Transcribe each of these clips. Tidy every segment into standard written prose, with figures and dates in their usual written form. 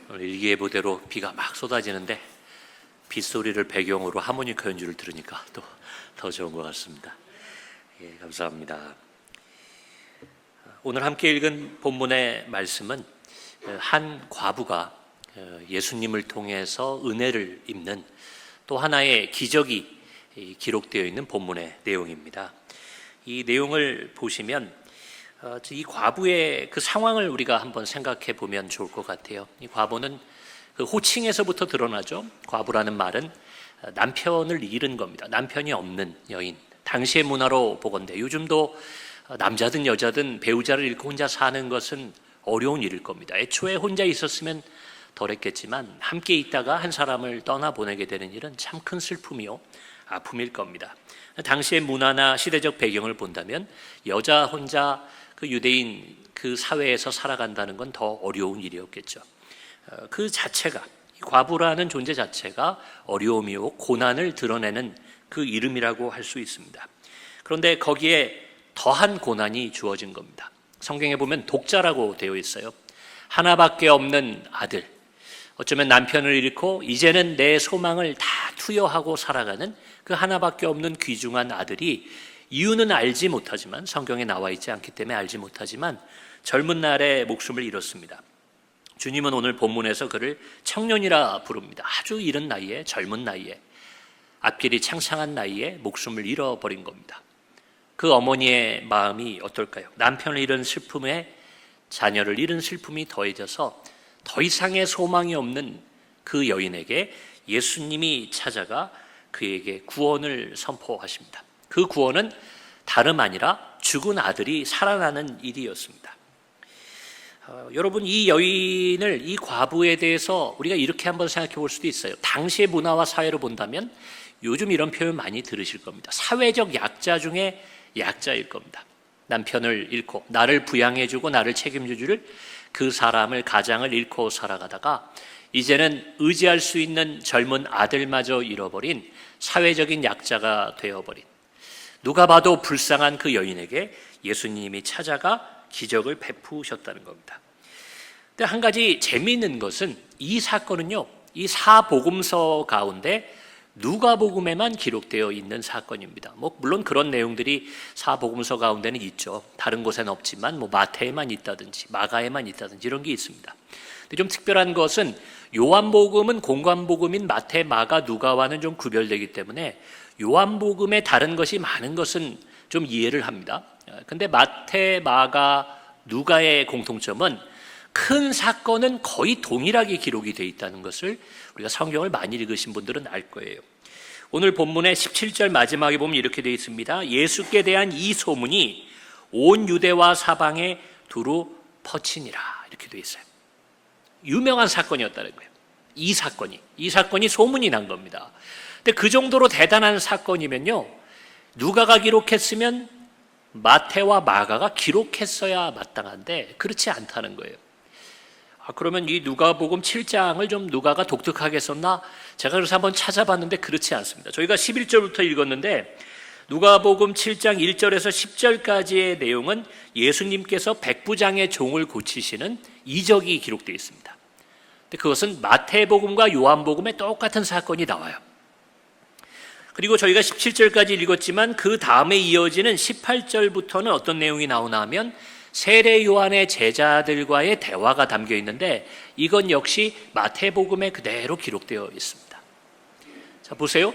오늘 일기예보대로 비가 막 쏟아지는데 빗소리를 배경으로 하모니카 연주를 들으니까 또 더 좋은 것 같습니다. 예, 감사합니다. 오늘 함께 읽은 본문의 말씀은 한 과부가 예수님을 통해서 은혜를 입는 또 하나의 기적이 기록되어 있는 본문의 내용입니다. 이 내용을 보시면 이 과부의 그 상황을 우리가 한번 생각해 보면 좋을 것 같아요. 이 과부는 그 호칭에서부터 드러나죠. 과부라는 말은 남편을 잃은 겁니다. 남편이 없는 여인. 당시의 문화로 보건대 요즘도 남자든 여자든 배우자를 잃고 혼자 사는 것은 어려운 일일 겁니다. 애초에 혼자 있었으면 덜했겠지만 함께 있다가 한 사람을 떠나보내게 되는 일은 참 큰 슬픔이요 아픔일 겁니다. 당시의 문화나 시대적 배경을 본다면 여자 혼자 그 유대인 그 사회에서 살아간다는 건 더 어려운 일이었겠죠. 그 자체가, 과부라는 존재 자체가 어려움이요 고난을 드러내는 그 이름이라고 할 수 있습니다. 그런데 거기에 더한 고난이 주어진 겁니다. 성경에 보면 독자라고 되어 있어요. 하나밖에 없는 아들, 어쩌면 남편을 잃고 이제는 내 소망을 다 투여하고 살아가는 그 하나밖에 없는 귀중한 아들이 이유는 알지 못하지만, 성경에 나와 있지 않기 때문에 알지 못하지만 젊은 날에 목숨을 잃었습니다. 주님은 오늘 본문에서 그를 청년이라 부릅니다. 아주 이른 나이에, 젊은 나이에, 앞길이 창창한 나이에 목숨을 잃어버린 겁니다. 그 어머니의 마음이 어떨까요? 남편을 잃은 슬픔에 자녀를 잃은 슬픔이 더해져서 더 이상의 소망이 없는 그 여인에게 예수님이 찾아가 그에게 구원을 선포하십니다. 그 구원은 다름 아니라 죽은 아들이 살아나는 일이었습니다. 여러분, 이 여인을, 이 과부에 대해서 우리가 이렇게 한번 생각해 볼 수도 있어요. 당시의 문화와 사회로 본다면 요즘 이런 표현 많이 들으실 겁니다. 사회적 약자 중에 약자일 겁니다. 남편을 잃고 나를 부양해주고 나를 책임져줄 그 사람을, 가장을 잃고 살아가다가 이제는 의지할 수 있는 젊은 아들마저 잃어버린 사회적인 약자가 되어버린, 누가 봐도 불쌍한 그 여인에게 예수님이 찾아가 기적을 베푸셨다는 겁니다. 근데 한 가지 재미있는 것은 이 사건은요, 이 사복음서 가운데 누가복음에만 기록되어 있는 사건입니다. 물론 그런 내용들이 사복음서 가운데는 있죠. 다른 곳에는 없지만 마태에만 있다든지 마가에만 있다든지 이런 게 있습니다. 근데 좀 특별한 것은 요한복음은 공관복음인 마태, 마가, 누가와는 좀 구별되기 때문에 요한복음에 다른 것이 많은 것은 좀 이해를 합니다. 근데 마태, 마가, 누가의 공통점은 큰 사건은 거의 동일하게 기록이 되어 있다는 것을 우리가 성경을 많이 읽으신 분들은 알 거예요. 오늘 본문의 17절 마지막에 보면 이렇게 되어 있습니다. 예수께 대한 이 소문이 온 유대와 사방에 두루 퍼치니라, 이렇게 되어 있어요. 유명한 사건이었다는 거예요. 이 사건이 소문이 난 겁니다. 근데 그 정도로 대단한 사건이면요, 누가가 기록했으면 마태와 마가가 기록했어야 마땅한데 그렇지 않다는 거예요. 그러면 이 누가복음 7장을 좀 누가가 독특하게 썼나? 제가 그래서 한번 찾아봤는데 그렇지 않습니다. 저희가 11절부터 읽었는데 누가복음 7장 1절에서 10절까지의 내용은 예수님께서 백부장의 종을 고치시는 이적이 기록되어 있습니다. 근데 그것은 마태복음과 요한복음에 똑같은 사건이 나와요. 그리고 저희가 17절까지 읽었지만 그 다음에 이어지는 18절부터는 어떤 내용이 나오나 하면 세례 요한의 제자들과의 대화가 담겨 있는데 이건 역시 마태복음에 그대로 기록되어 있습니다. 자, 보세요.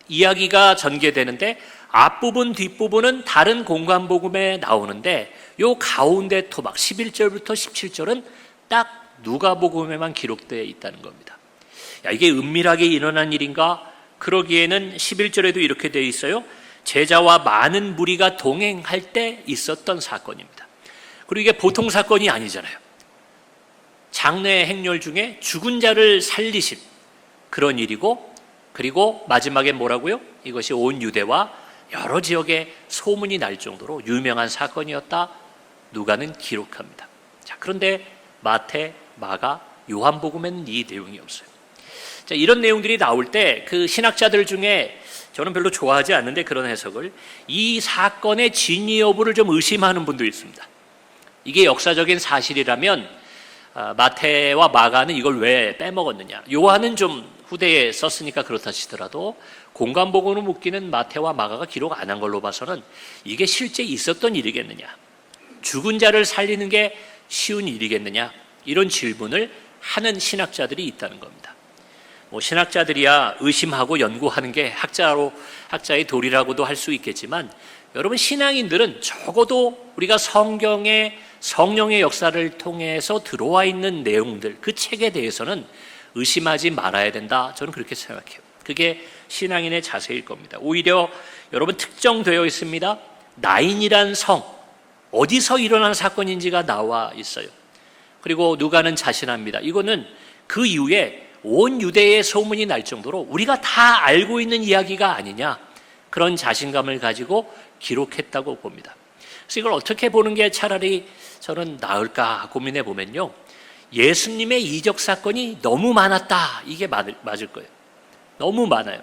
이야기가 전개되는데 앞부분, 뒷부분은 다른 공관복음에 나오는데 요 가운데 토막 11절부터 17절은 딱 누가복음에만 기록되어 있다는 겁니다. 이게 은밀하게 일어난 일인가? 그러기에는 11절에도 이렇게 되어 있어요. 제자와 많은 무리가 동행할 때 있었던 사건입니다. 그리고 이게 보통 사건이 아니잖아요. 장래 행렬 중에 죽은 자를 살리신 그런 일이고, 그리고 마지막에 뭐라고요? 이것이 온 유대와 여러 지역에 소문이 날 정도로 유명한 사건이었다, 누가는 기록합니다. 자, 그런데 마태, 마가, 요한복음에는 이 내용이 없어요. 자, 이런 내용들이 나올 때 그 신학자들 중에 저는 별로 좋아하지 않는데 그런 해석을, 이 사건의 진위 여부를 좀 의심하는 분도 있습니다. 이게 역사적인 사실이라면 마태와 마가는 이걸 왜 빼먹었느냐? 요한은 좀 후대에 썼으니까 그렇다 치더라도 공관복음으로 묶이는 마태와 마가가 기록 안 한 걸로 봐서는 이게 실제 있었던 일이겠느냐? 죽은 자를 살리는 게 쉬운 일이겠느냐? 이런 질문을 하는 신학자들이 있다는 겁니다. 신학자들이야 의심하고 연구하는 게 학자의 도리라고도 할 수 있겠지만, 여러분 신앙인들은 적어도 우리가 성경의 성령의 역사를 통해서 들어와 있는 내용들, 그 책에 대해서는 의심하지 말아야 된다. 저는 그렇게 생각해요. 그게 신앙인의 자세일 겁니다. 오히려 여러분 특정되어 있습니다. 나인이란 성, 어디서 일어난 사건인지가 나와 있어요. 그리고 누가는 자신합니다. 이거는 그 이후에 온 유대의 소문이 날 정도로 우리가 다 알고 있는 이야기가 아니냐, 그런 자신감을 가지고 기록했다고 봅니다. 그래서 이걸 어떻게 보는 게 차라리 저는 나을까 고민해 보면요, 예수님의 이적 사건이 너무 많았다, 이게 맞을 거예요. 너무 많아요.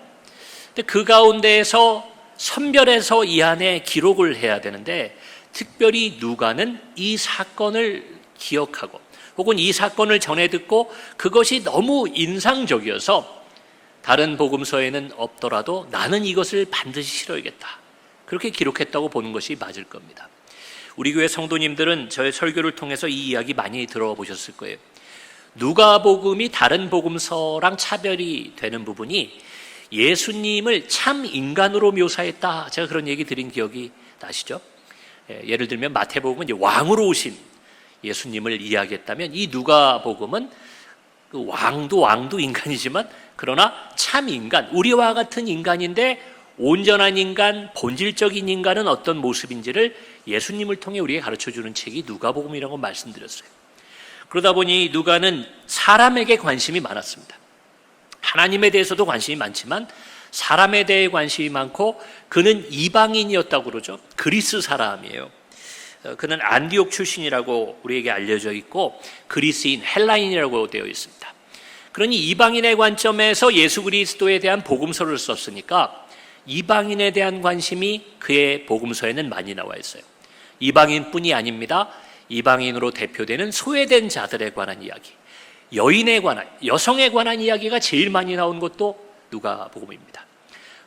근데 그 가운데에서 선별해서 이 안에 기록을 해야 되는데, 특별히 누가는 이 사건을 기억하고 혹은 이 사건을 전해 듣고 그것이 너무 인상적이어서 다른 복음서에는 없더라도 나는 이것을 반드시 실어야겠다, 그렇게 기록했다고 보는 것이 맞을 겁니다. 우리 교회 성도님들은 저의 설교를 통해서 이 이야기 많이 들어보셨을 거예요. 누가복음이 다른 복음서랑 차별이 되는 부분이 예수님을 참 인간으로 묘사했다, 제가 그런 얘기 드린 기억이 나시죠? 예를 들면 마태복음은 이제 왕으로 오신 예수님을 이야기했다면, 이 누가복음은 그 왕도 인간이지만 그러나 참 인간, 우리와 같은 인간인데 온전한 인간, 본질적인 인간은 어떤 모습인지를 예수님을 통해 우리에게 가르쳐주는 책이 누가복음이라고 말씀드렸어요. 그러다 보니 누가는 사람에게 관심이 많았습니다. 하나님에 대해서도 관심이 많지만 사람에 대해 관심이 많고, 그는 이방인이었다고 그러죠. 그리스 사람이에요. 그는 안디옥 출신이라고 우리에게 알려져 있고 그리스인, 헬라인이라고 되어 있습니다. 그러니 이방인의 관점에서 예수 그리스도에 대한 복음서를 썼으니까 이방인에 대한 관심이 그의 복음서에는 많이 나와 있어요. 이방인뿐이 아닙니다. 이방인으로 대표되는 소외된 자들에 관한 이야기, 여인에 관한, 여성에 관한 이야기가 제일 많이 나온 것도 누가복음입니다.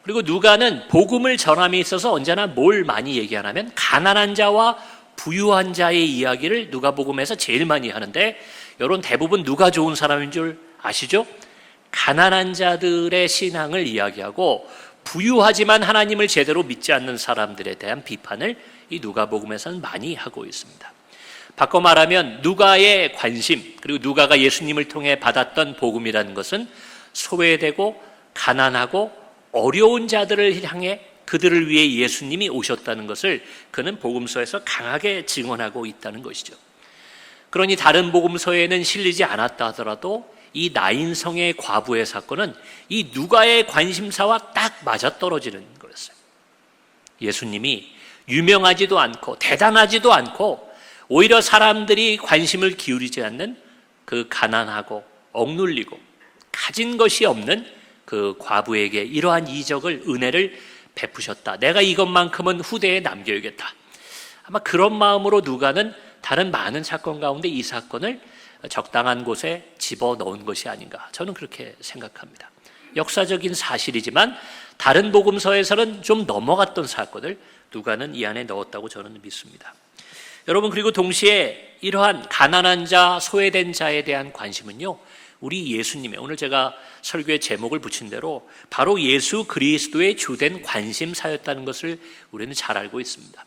그리고 누가는 복음을 전함에 있어서 언제나 뭘 많이 얘기하냐면 가난한 자와 부유한 자의 이야기를 누가복음에서 제일 많이 하는데, 여러분 대부분 누가 좋은 사람인 줄 아시죠? 가난한 자들의 신앙을 이야기하고 부유하지만 하나님을 제대로 믿지 않는 사람들에 대한 비판을 이 누가복음에서는 많이 하고 있습니다. 바꿔 말하면 누가의 관심, 그리고 누가가 예수님을 통해 받았던 복음이라는 것은 소외되고 가난하고 어려운 자들을 향해 그들을 위해 예수님이 오셨다는 것을 그는 복음서에서 강하게 증언하고 있다는 것이죠. 그러니 다른 복음서에는 실리지 않았다 하더라도 이 나인성의 과부의 사건은 이 누가의 관심사와 딱 맞아떨어지는 거였어요. 예수님이 유명하지도 않고 대단하지도 않고 오히려 사람들이 관심을 기울이지 않는 그 가난하고 억눌리고 가진 것이 없는 그 과부에게 이러한 이적을, 은혜를 베푸셨다. 내가 이것만큼은 후대에 남겨야겠다. 아마 그런 마음으로 누가는 다른 많은 사건 가운데 이 사건을 적당한 곳에 집어넣은 것이 아닌가, 저는 그렇게 생각합니다. 역사적인 사실이지만 다른 복음서에서는 좀 넘어갔던 사건을 누가는 이 안에 넣었다고 저는 믿습니다. 여러분, 그리고 동시에 이러한 가난한 자, 소외된 자에 대한 관심은요, 우리 예수님의, 오늘 제가 설교의 제목을 붙인 대로 바로 예수 그리스도의 주된 관심사였다는 것을 우리는 잘 알고 있습니다.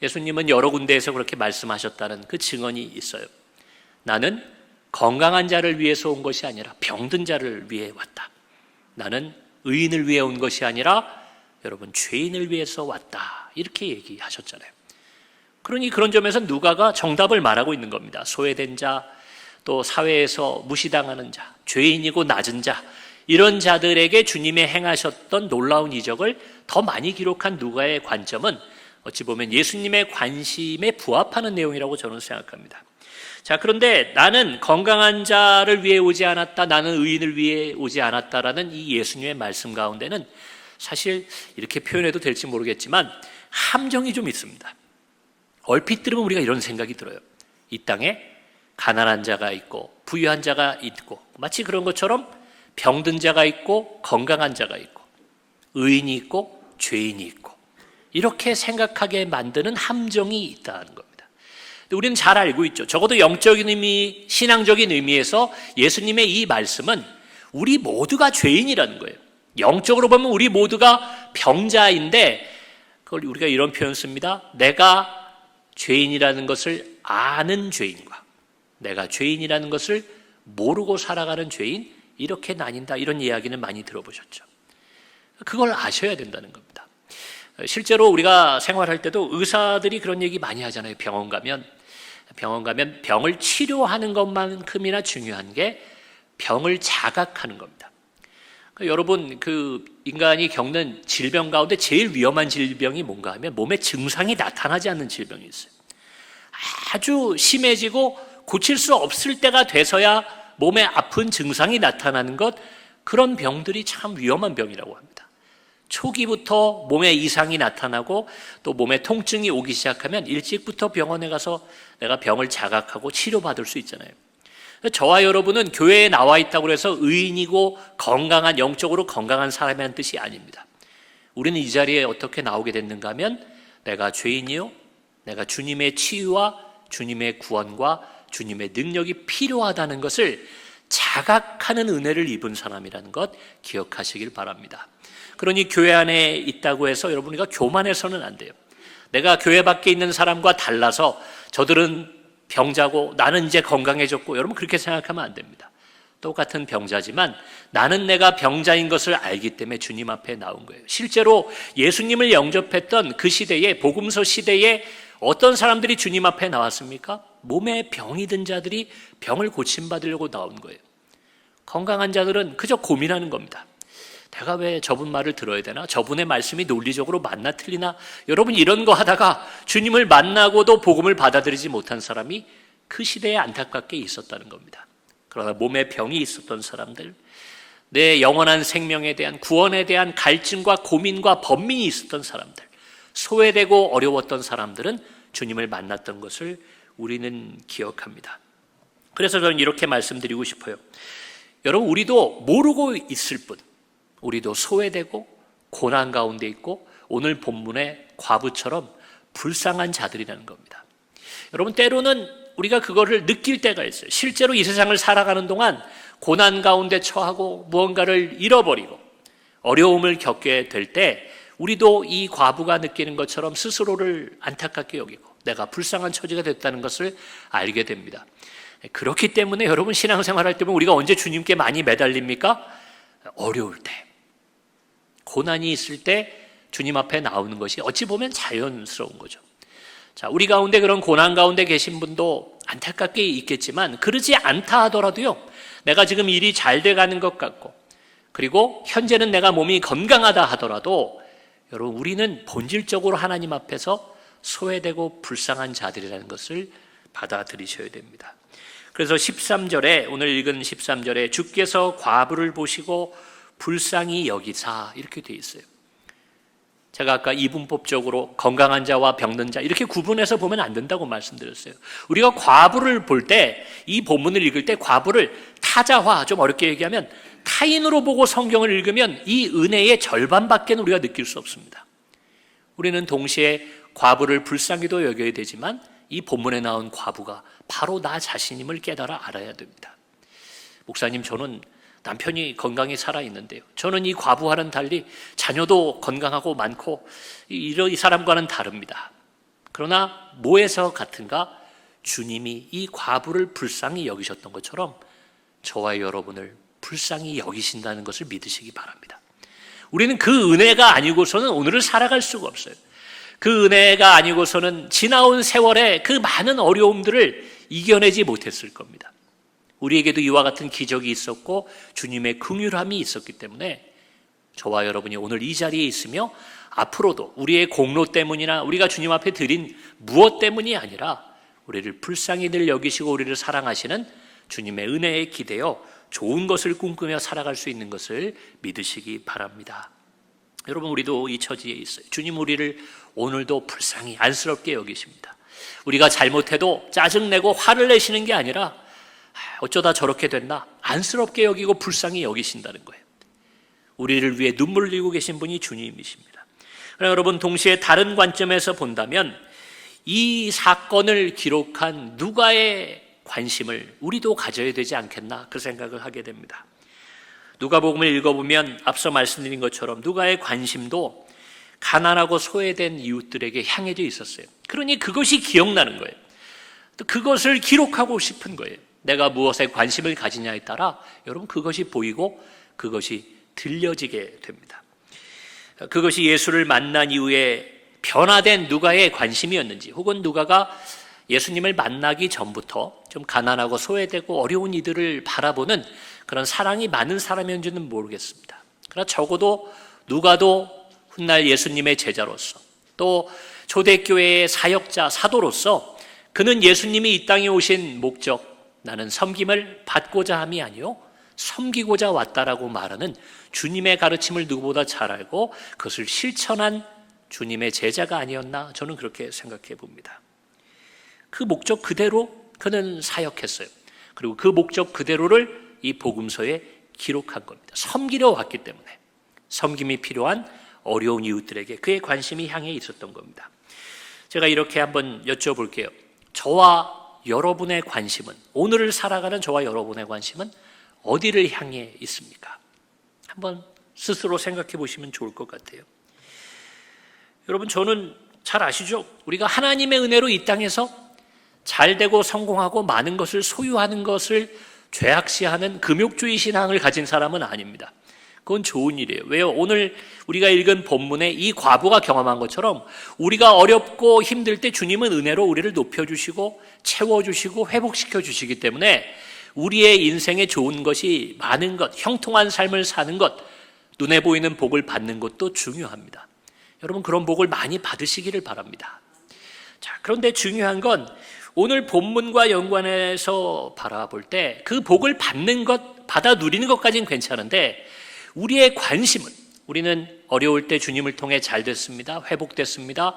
예수님은 여러 군데에서 그렇게 말씀하셨다는 그 증언이 있어요. 나는 건강한 자를 위해서 온 것이 아니라 병든 자를 위해 왔다. 나는 의인을 위해 온 것이 아니라 여러분 죄인을 위해서 왔다. 이렇게 얘기하셨잖아요. 그러니 그런 점에서 누가가 정답을 말하고 있는 겁니다. 소외된 자, 또 사회에서 무시당하는 자, 죄인이고 낮은 자, 이런 자들에게 주님의 행하셨던 놀라운 이적을 더 많이 기록한 누가의 관점은 어찌 보면 예수님의 관심에 부합하는 내용이라고 저는 생각합니다. 자, 그런데 나는 건강한 자를 위해 오지 않았다, 나는 의인을 위해 오지 않았다라는 이 예수님의 말씀 가운데는 사실 이렇게 표현해도 될지 모르겠지만 함정이 좀 있습니다. 얼핏 들으면 우리가 이런 생각이 들어요. 이 땅에 가난한 자가 있고 부유한 자가 있고, 마치 그런 것처럼 병든 자가 있고 건강한 자가 있고 의인이 있고 죄인이 있고, 이렇게 생각하게 만드는 함정이 있다는 겁니다. 우리는 잘 알고 있죠. 적어도 영적인 의미, 신앙적인 의미에서 예수님의 이 말씀은 우리 모두가 죄인이라는 거예요. 영적으로 보면 우리 모두가 병자인데, 그걸 우리가 이런 표현 씁니다. 내가 죄인이라는 것을 아는 죄인과 내가 죄인이라는 것을 모르고 살아가는 죄인, 이렇게 나뉜다. 이런 이야기는 많이 들어보셨죠. 그걸 아셔야 된다는 겁니다. 실제로 우리가 생활할 때도 의사들이 그런 얘기 많이 하잖아요. 병원 가면 병을 치료하는 것만큼이나 중요한 게 병을 자각하는 겁니다. 여러분, 그 인간이 겪는 질병 가운데 제일 위험한 질병이 뭔가 하면 몸에 증상이 나타나지 않는 질병이 있어요. 아주 심해지고 고칠 수 없을 때가 돼서야 몸에 아픈 증상이 나타나는 것, 그런 병들이 참 위험한 병이라고 합니다. 초기부터 몸에 이상이 나타나고 또 몸에 통증이 오기 시작하면 일찍부터 병원에 가서 내가 병을 자각하고 치료받을 수 있잖아요. 저와 여러분은 교회에 나와 있다고 해서 의인이고 건강한, 영적으로 건강한 사람이라는 뜻이 아닙니다. 우리는 이 자리에 어떻게 나오게 됐는가 하면 내가 죄인이요, 내가 주님의 치유와 주님의 구원과 주님의 능력이 필요하다는 것을 자각하는 은혜를 입은 사람이라는 것 기억하시길 바랍니다. 그러니 교회 안에 있다고 해서 여러분이가 교만해서는 안 돼요. 내가 교회 밖에 있는 사람과 달라서 저들은 병자고 나는 이제 건강해졌고, 여러분 그렇게 생각하면 안 됩니다. 똑같은 병자지만 나는 내가 병자인 것을 알기 때문에 주님 앞에 나온 거예요. 실제로 예수님을 영접했던 그 시대에, 복음서 시대에 어떤 사람들이 주님 앞에 나왔습니까? 몸에 병이 든 자들이 병을 고침받으려고 나온 거예요. 건강한 자들은 그저 고민하는 겁니다. 내가 왜 저분 말을 들어야 되나? 저분의 말씀이 논리적으로 맞나 틀리나? 여러분, 이런 거 하다가 주님을 만나고도 복음을 받아들이지 못한 사람이 그 시대에 안타깝게 있었다는 겁니다. 그러나 몸에 병이 있었던 사람들, 내 영원한 생명에 대한, 구원에 대한 갈증과 고민과 번민이 있었던 사람들, 소외되고 어려웠던 사람들은 주님을 만났던 것을 우리는 기억합니다. 그래서 저는 이렇게 말씀드리고 싶어요. 여러분, 우리도 모르고 있을 뿐, 우리도 소외되고 고난 가운데 있고 오늘 본문의 과부처럼 불쌍한 자들이라는 겁니다. 여러분, 때로는 우리가 그거를 느낄 때가 있어요. 실제로 이 세상을 살아가는 동안 고난 가운데 처하고 무언가를 잃어버리고 어려움을 겪게 될 때 우리도 이 과부가 느끼는 것처럼 스스로를 안타깝게 여기고 내가 불쌍한 처지가 됐다는 것을 알게 됩니다. 그렇기 때문에 여러분, 신앙생활할 때 보면 우리가 언제 주님께 많이 매달립니까? 어려울 때, 고난이 있을 때 주님 앞에 나오는 것이 어찌 보면 자연스러운 거죠. 자, 우리 가운데 그런 고난 가운데 계신 분도 안타깝게 있겠지만, 그러지 않다 하더라도요, 내가 지금 일이 잘 돼가는 것 같고, 그리고 현재는 내가 몸이 건강하다 하더라도 여러분, 우리는 본질적으로 하나님 앞에서 소외되고 불쌍한 자들이라는 것을 받아들이셔야 됩니다. 그래서 13절에, 오늘 읽은 13절에 주께서 과부를 보시고 불쌍히 여기사, 이렇게 돼 있어요. 제가 아까 이분법적으로 건강한 자와 병든 자 이렇게 구분해서 보면 안 된다고 말씀드렸어요. 우리가 과부를 볼 때, 이 본문을 읽을 때 과부를 타자화, 좀 어렵게 얘기하면 타인으로 보고 성경을 읽으면 이 은혜의 절반밖에 우리가 느낄 수 없습니다. 우리는 동시에 과부를 불쌍히도 여겨야 되지만 이 본문에 나온 과부가 바로 나 자신임을 깨달아 알아야 됩니다. 목사님, 저는 남편이 건강히 살아있는데요, 저는 이 과부와는 달리 자녀도 건강하고 많고 이 사람과는 다릅니다. 그러나 뭐에서 같은가? 주님이 이 과부를 불쌍히 여기셨던 것처럼 저와 여러분을 불쌍히 여기신다는 것을 믿으시기 바랍니다. 우리는 그 은혜가 아니고서는 오늘을 살아갈 수가 없어요. 그 은혜가 아니고서는 지나온 세월의 그 많은 어려움들을 이겨내지 못했을 겁니다. 우리에게도 이와 같은 기적이 있었고 주님의 긍휼함이 있었기 때문에 저와 여러분이 오늘 이 자리에 있으며 앞으로도 우리의 공로 때문이나 우리가 주님 앞에 드린 무엇 때문이 아니라 우리를 불쌍히 늘 여기시고 우리를 사랑하시는 주님의 은혜에 기대어 좋은 것을 꿈꾸며 살아갈 수 있는 것을 믿으시기 바랍니다. 여러분, 우리도 이 처지에 있어요. 주님 우리를 오늘도 불쌍히 안쓰럽게 여기십니다. 우리가 잘못해도 짜증내고 화를 내시는 게 아니라 어쩌다 저렇게 됐나 안쓰럽게 여기고 불쌍히 여기신다는 거예요. 우리를 위해 눈물을 흘리고 계신 분이 주님이십니다. 그러나 여러분, 동시에 다른 관점에서 본다면 이 사건을 기록한 누가의 관심을 우리도 가져야 되지 않겠나, 그 생각을 하게 됩니다. 누가복음을 읽어보면 앞서 말씀드린 것처럼 누가의 관심도 가난하고 소외된 이웃들에게 향해져 있었어요. 그러니 그것이 기억나는 거예요. 또 그것을 기록하고 싶은 거예요. 내가 무엇에 관심을 가지냐에 따라 여러분 그것이 보이고 그것이 들려지게 됩니다. 그것이 예수를 만난 이후에 변화된 누가의 관심이었는지, 혹은 누가가 예수님을 만나기 전부터 좀 가난하고 소외되고 어려운 이들을 바라보는 그런 사랑이 많은 사람이었는지는 모르겠습니다. 그러나 적어도 누가도 훗날 예수님의 제자로서, 또 초대교회의 사역자, 사도로서 그는 예수님이 이 땅에 오신 목적, 나는 섬김을 받고자 함이 아니요 섬기고자 왔다라고 말하는 주님의 가르침을 누구보다 잘 알고 그것을 실천한 주님의 제자가 아니었나, 저는 그렇게 생각해 봅니다. 그 목적 그대로 그는 사역했어요. 그리고 그 목적 그대로를 이 복음서에 기록한 겁니다. 섬기려 왔기 때문에, 섬김이 필요한 어려운 이웃들에게 그의 관심이 향해 있었던 겁니다. 제가 이렇게 한번 여쭤볼게요. 저와 여러분의 관심은, 오늘을 살아가는 저와 여러분의 관심은 어디를 향해 있습니까? 한번 스스로 생각해 보시면 좋을 것 같아요. 여러분, 저는 잘 아시죠? 우리가 하나님의 은혜로 이 땅에서 잘되고 성공하고 많은 것을 소유하는 것을 죄악시하는 금욕주의 신앙을 가진 사람은 아닙니다. 그건 좋은 일이에요. 왜요? 오늘 우리가 읽은 본문에 이 과부가 경험한 것처럼 우리가 어렵고 힘들 때 주님은 은혜로 우리를 높여주시고 채워주시고 회복시켜주시기 때문에 우리의 인생에 좋은 것이 많은 것, 형통한 삶을 사는 것, 눈에 보이는 복을 받는 것도 중요합니다. 여러분, 그런 복을 많이 받으시기를 바랍니다. 자, 그런데 중요한 건 오늘 본문과 연관해서 바라볼 때 그 복을 받는 것, 받아 누리는 것까지는 괜찮은데 우리의 관심은, 우리는 어려울 때 주님을 통해 잘 됐습니다. 회복됐습니다.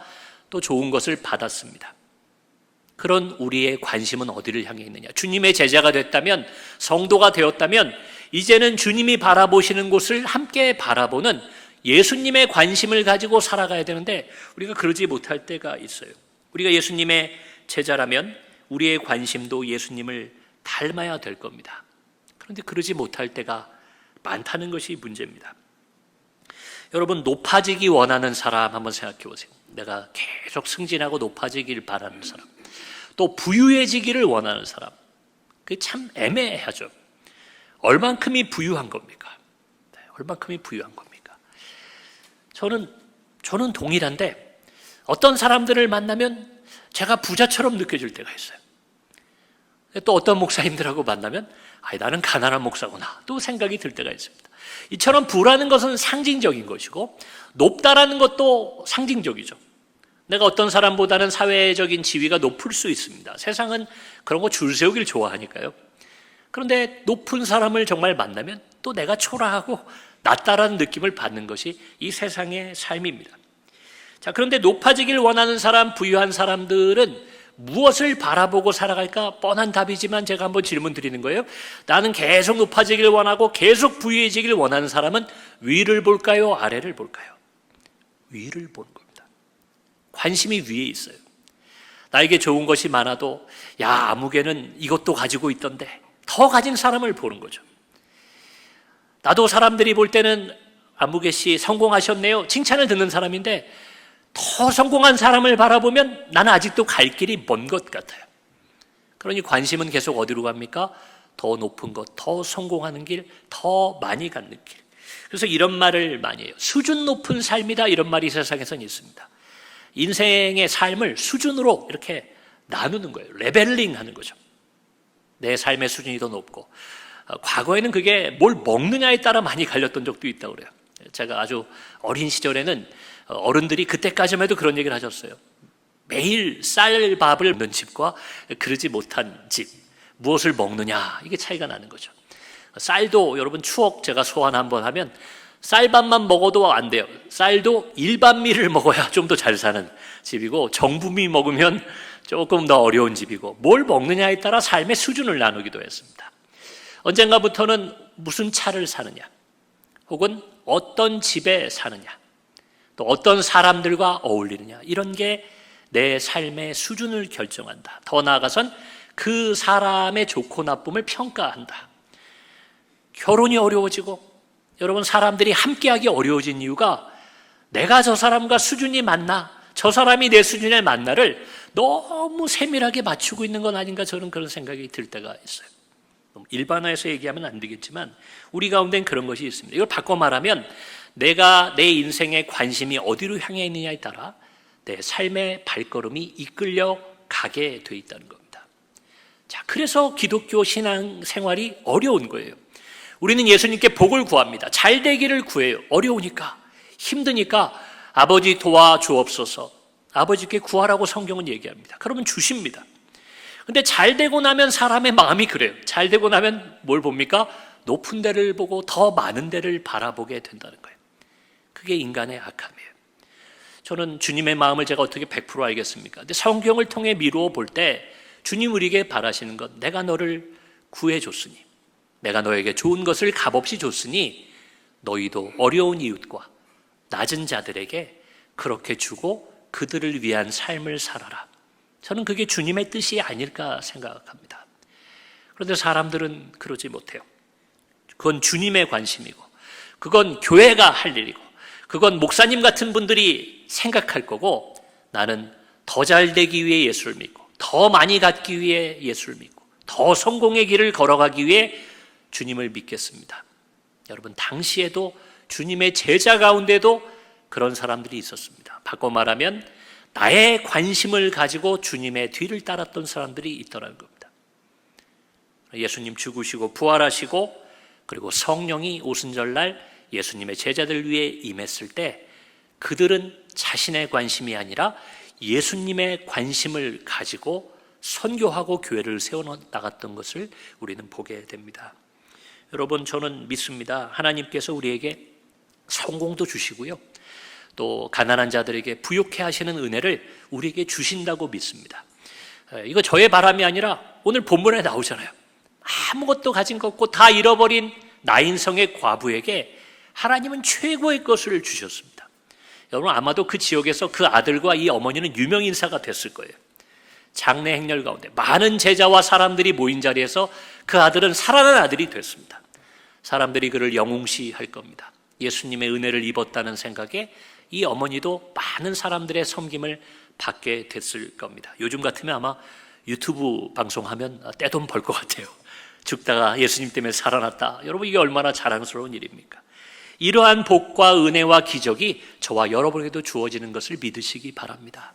또 좋은 것을 받았습니다. 그런 우리의 관심은 어디를 향해 있느냐? 주님의 제자가 됐다면, 성도가 되었다면 이제는 주님이 바라보시는 곳을 함께 바라보는 예수님의 관심을 가지고 살아가야 되는데 우리가 그러지 못할 때가 있어요. 우리가 예수님의 제자라면 우리의 관심도 예수님을 닮아야 될 겁니다. 그런데 그러지 못할 때가 많다는 것이 문제입니다. 여러분, 높아지기 원하는 사람 한번 생각해 보세요. 내가 계속 승진하고 높아지길 바라는 사람, 또 부유해지기를 원하는 사람, 그게 참 애매하죠. 얼만큼이 부유한 겁니까? 네, 얼만큼이 부유한 겁니까? 저는 동일한데 어떤 사람들을 만나면 제가 부자처럼 느껴질 때가 있어요. 또 어떤 목사님들하고 만나면 나는 가난한 목사구나 또 생각이 들 때가 있습니다. 이처럼 부라는 것은 상징적인 것이고 높다라는 것도 상징적이죠. 내가 어떤 사람보다는 사회적인 지위가 높을 수 있습니다. 세상은 그런 거 줄 세우길 좋아하니까요. 그런데 높은 사람을 정말 만나면 또 내가 초라하고 낮다라는 느낌을 받는 것이 이 세상의 삶입니다. 자, 그런데 높아지길 원하는 사람, 부유한 사람들은 무엇을 바라보고 살아갈까? 뻔한 답이지만 제가 한번 질문 드리는 거예요. 나는 계속 높아지길 원하고 계속 부유해지길 원하는 사람은 위를 볼까요? 아래를 볼까요? 위를 보는 겁니다. 관심이 위에 있어요. 나에게 좋은 것이 많아도 아무개는 이것도 가지고 있던데 더 가진 사람을 보는 거죠. 나도 사람들이 볼 때는 아무개 씨 성공하셨네요, 칭찬을 듣는 사람인데 더 성공한 사람을 바라보면 나는 아직도 갈 길이 먼 것 같아요. 그러니 관심은 계속 어디로 갑니까? 더 높은 것, 더 성공하는 길, 더 많이 가는 길. 그래서 이런 말을 많이 해요. 수준 높은 삶이다, 이런 말이 세상에선 있습니다. 인생의 삶을 수준으로 이렇게 나누는 거예요. 레벨링 하는 거죠. 내 삶의 수준이 더 높고, 과거에는 그게 뭘 먹느냐에 따라 많이 갈렸던 적도 있다고 그래요. 제가 아주 어린 시절에는 어른들이 그때까지만 해도 그런 얘기를 하셨어요. 매일 쌀밥을 먹는 집과 그러지 못한 집, 무엇을 먹느냐, 이게 차이가 나는 거죠. 쌀도 여러분 추억 제가 소환 한번 하면 쌀밥만 먹어도 안 돼요. 쌀도 일반미를 먹어야 좀 더 잘 사는 집이고 정부미 먹으면 조금 더 어려운 집이고 뭘 먹느냐에 따라 삶의 수준을 나누기도 했습니다. 언젠가부터는 무슨 차를 사느냐, 혹은 어떤 집에 사느냐, 또 어떤 사람들과 어울리느냐, 이런 게 내 삶의 수준을 결정한다. 더 나아가선 그 사람의 좋고 나쁨을 평가한다. 결혼이 어려워지고, 여러분, 사람들이 함께하기 어려워진 이유가 내가 저 사람과 수준이 맞나, 저 사람이 내 수준에 맞나를 너무 세밀하게 맞추고 있는 건 아닌가, 저는 그런 생각이 들 때가 있어요. 일반화해서 얘기하면 안 되겠지만 우리 가운데는 그런 것이 있습니다. 이걸 바꿔 말하면 내가 내 인생의 관심이 어디로 향해 있느냐에 따라 내 삶의 발걸음이 이끌려 가게 돼 있다는 겁니다. 자, 그래서 기독교 신앙 생활이 어려운 거예요. 우리는 예수님께 복을 구합니다. 잘 되기를 구해요. 어려우니까, 힘드니까 아버지 도와주옵소서, 아버지께 구하라고 성경은 얘기합니다. 그러면 주십니다. 근데 잘 되고 나면 사람의 마음이 그래요. 잘 되고 나면 뭘 봅니까? 높은 데를 보고 더 많은 데를 바라보게 된다는 거예요. 그게 인간의 악함이에요. 저는 주님의 마음을 제가 어떻게 100% 알겠습니까? 근데 성경을 통해 미루어 볼 때 주님 우리에게 바라시는 것, 내가 너를 구해줬으니, 내가 너에게 좋은 것을 값없이 줬으니 너희도 어려운 이웃과 낮은 자들에게 그렇게 주고 그들을 위한 삶을 살아라. 저는 그게 주님의 뜻이 아닐까 생각합니다. 그런데 사람들은 그러지 못해요. 그건 주님의 관심이고, 그건 교회가 할 일이고, 그건 목사님 같은 분들이 생각할 거고, 나는 더 잘 되기 위해 예수를 믿고, 더 많이 갖기 위해 예수를 믿고, 더 성공의 길을 걸어가기 위해 주님을 믿겠습니다. 여러분, 당시에도 주님의 제자 가운데도 그런 사람들이 있었습니다. 바꿔 말하면 나의 관심을 가지고 주님의 뒤를 따랐던 사람들이 있더라는 겁니다. 예수님 죽으시고 부활하시고 그리고 성령이 오순절날 예수님의 제자들 위해 임했을 때 그들은 자신의 관심이 아니라 예수님의 관심을 가지고 선교하고 교회를 세워나갔던 것을 우리는 보게 됩니다. 여러분, 저는 믿습니다. 하나님께서 우리에게 성공도 주시고요, 또 가난한 자들에게 부욕해 하시는 은혜를 우리에게 주신다고 믿습니다. 이거 저의 바람이 아니라 오늘 본문에 나오잖아요. 아무것도 가진 것 없고 다 잃어버린 나인성의 과부에게 하나님은 최고의 것을 주셨습니다. 여러분, 아마도 그 지역에서 그 아들과 이 어머니는 유명 인사가 됐을 거예요. 장례 행렬 가운데 많은 제자와 사람들이 모인 자리에서 그 아들은 살아난 아들이 됐습니다. 사람들이 그를 영웅시할 겁니다. 예수님의 은혜를 입었다는 생각에 이 어머니도 많은 사람들의 섬김을 받게 됐을 겁니다. 요즘 같으면 아마 유튜브 방송하면 떼돈 벌 것 같아요. 죽다가 예수님 때문에 살아났다. 여러분, 이게 얼마나 자랑스러운 일입니까? 이러한 복과 은혜와 기적이 저와 여러분에게도 주어지는 것을 믿으시기 바랍니다.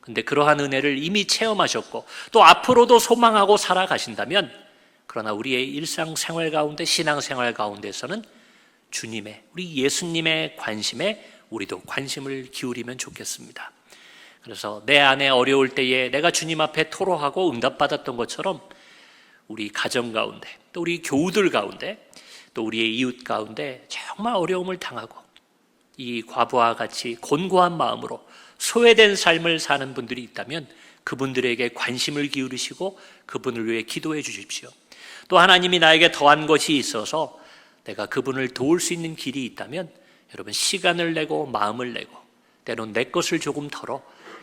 근데 그러한 은혜를 이미 체험하셨고 또 앞으로도 소망하고 살아가신다면, 그러나 우리의 일상생활 가운데, 신앙생활 가운데서는 주님의, 우리 예수님의 관심에 우리도 관심을 기울이면 좋겠습니다. 그래서 내 안에 어려울 때에 내가 주님 앞에 토로하고 응답받았던 것처럼 우리 가정 가운데, 또 우리 교우들 가운데, 또 우리의 이웃 가운데 정말 어려움을 당하고 이 과부와 같이 곤고한 마음으로 소외된 삶을 사는 분들이 있다면 그분들에게 관심을 기울이시고 그분을 위해 기도해 주십시오. 또 하나님이 나에게 더한 것이 있어서 내가 그분을 도울 수 있는 길이 있다면 여러분, 시간을 내고 마음을 내고 때론 내 것을 조금 덜어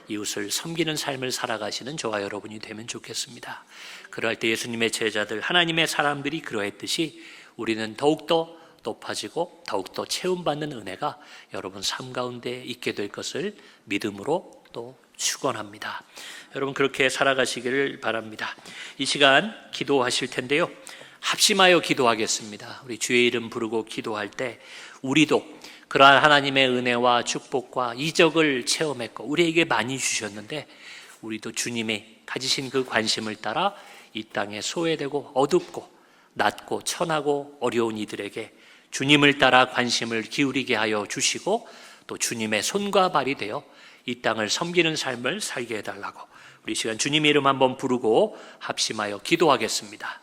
이웃을 섬기는 삶을 살아가시는 저와 여러분이 되면 좋겠습니다. 그럴 때 예수님의 제자들, 하나님의 사람들이 그러했듯이 우리는 더욱더 높아지고 더욱더 체험받는 은혜가 여러분 삶 가운데 있게 될 것을 믿음으로 또 축원합니다. 여러분, 그렇게 살아가시기를 바랍니다. 이 시간 기도하실 텐데요, 합심하여 기도하겠습니다. 우리 주의 이름 부르고 기도할 때 우리도 그러한 하나님의 은혜와 축복과 이적을 체험했고 우리에게 많이 주셨는데, 우리도 주님이 가지신 그 관심을 따라 이 땅에 소외되고 어둡고 낮고 천하고 어려운 이들에게 주님을 따라 관심을 기울이게 하여 주시고 또 주님의 손과 발이 되어 이 땅을 섬기는 삶을 살게 해달라고 우리 시간 주님의 이름 한번 부르고 합심하여 기도하겠습니다.